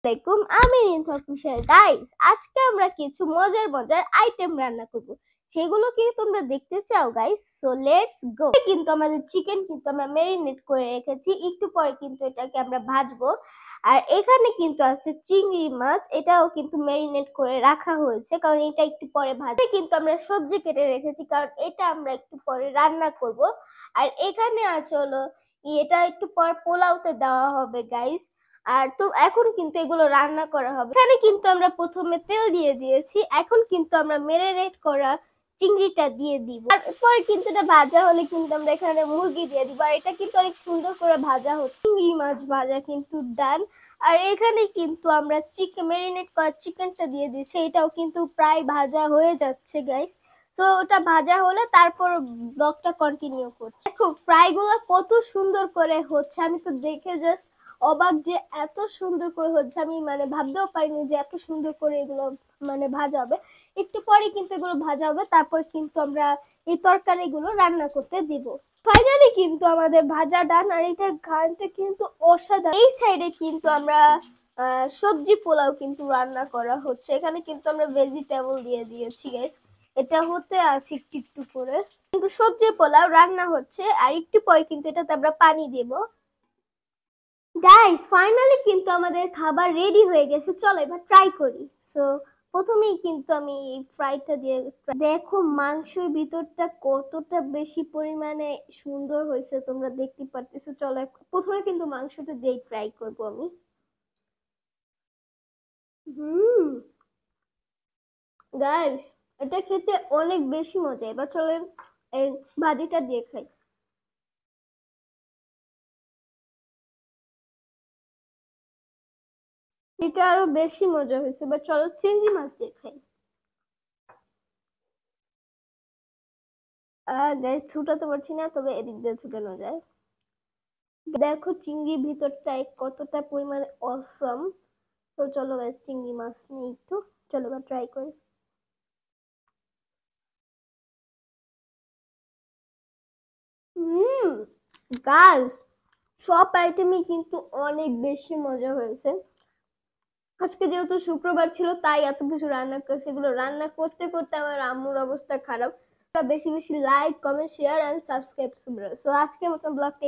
আসসালামাইকুম, আমি Rintu official. Guys, আজকে আমরা কিছু মজার মজার আইটেম রান্না করব। সেগুলো কি তোমরা দেখতে চাও গাইস? So let's go. কিন্তু আমাদের চিকেন কিন্তু আমরা ম্যারিনেট করে রেখেছি, একটু পরে কিন্তু এটাকে আমরা ভাজবো। আর এখানে কিন্তু আছে চিংড়ি মাছ, এটাও কিন্তু ম্যারিনেট করে রাখা হয়েছে কারণ এটা একটু পরে ভাজবে। কিন্তু আমরা সবজি কেটে রেখেছি কারণ এটা আমরা একটু পরে রান্না করব। আর এখানে আছে হলো এটা একটু পর পোলাওতে দেওয়া হবে গাইস। আর তো এখন কিন্তু এগুলো রান্না করা হবে। এখানে কিন্তু আমরা প্রথমে তেল দিয়ে দিয়েছি, এখন কিন্তু আমরা ম্যারিনেট করা চিংড়িটা দিয়ে দিব। তারপর কিন্তু এটা ভাজা হলে কিন্তু আমরা এখানে মুরগি দিয়ে দিব। আর এটা কিন্তু অনেক সুন্দর করে ভাজা হচ্ছে। চিংড়ি মাছ ভাজা কিন্তু ডান। আর এখানে কিন্তু আমরা চিকেন ম্যারিনেট করা চিকেনটা দিয়ে দিচ্ছি, এটাও কিন্তু প্রায় ভাজা হয়ে যাচ্ছে গাইস। তো ওটা ভাজা হলে তারপর ব্লগটা কন্টিনিউ করছি। দেখো ফ্রাই গুলো কত সুন্দর করে হচ্ছে, আমি তো দেখে জাস্ট অবাক যে এত সুন্দর করে হচ্ছে। আমি ভাবতেও পারিনি যে এত সুন্দর করে এগুলো ভাজা হবে। একটু পরে কিন্তু এগুলো ভাজা হবে, তারপর কিন্তু আমরা এই তরকারি গুলো রান্না করতে দিব। ফাইনালি কিন্তু আমাদের ভাজা ডান। আর এটার ঘ্রাণটা কিন্তু অসাধারণ। এই সাইডে কিন্তু আমরা সবজি পোলাও কিন্তু রান্না করা হচ্ছে। এখানে কিন্তু আমরা ভেজিটেবল দিয়ে দিয়েছি গাইস, এটা হতে আছে একটু একটু করে। কিন্তু সবজি পোলাও রান্না হচ্ছে, আর একটু পরে কিন্তু এটাতে আমরা পানি দেব। গাইস ফাইনালি কিন্তু আমাদের খাবার রেডি হয়ে গেছে, চলো এবার ট্রাই করি। সো প্রথমেই কিন্তু আমি এই ফ্রাইটা দিয়ে দেখো মাংসের ভিতরটা কতটা বেশি পরিমাণে সুন্দর হয়েছে তোমরা দেখতে পারতেছো। চলো প্রথমে কিন্তু মাংসটা দিয়ে ট্রাই করব আমি। হুম গাইস, এটা খেতে অনেক বেশি মজা। এবার চলো এই ভাজিটা দিয়ে খাই। এটা আরো বেশি মজা হয়েছে। এবার চলো চিংড়ি মাছ দিয়ে খাই। গাইস ছুটাতে পারছি না, তবে এদিক দিয়ে ছুটানো যায়। দেখো চিংড়ির ভিতরটায় কতটা পরিমাণে অসম। তো চলো গাইস চিংড়ি মাছ নিয়ে একটু, চলো এবার ট্রাই করি। হুম গাইস, সব আইটেমই কিন্তু অনেক বেশি মজা হয়েছে। আজকে যেহেতু শুক্রবার ছিল তাই এত কিছু রান্না করেছে। এগুলো রান্না করতে করতে আমার আম্মুর অবস্থা খারাপ। বেশি বেশি like comment share and subscribe. So আজকের মতো ব্লগটা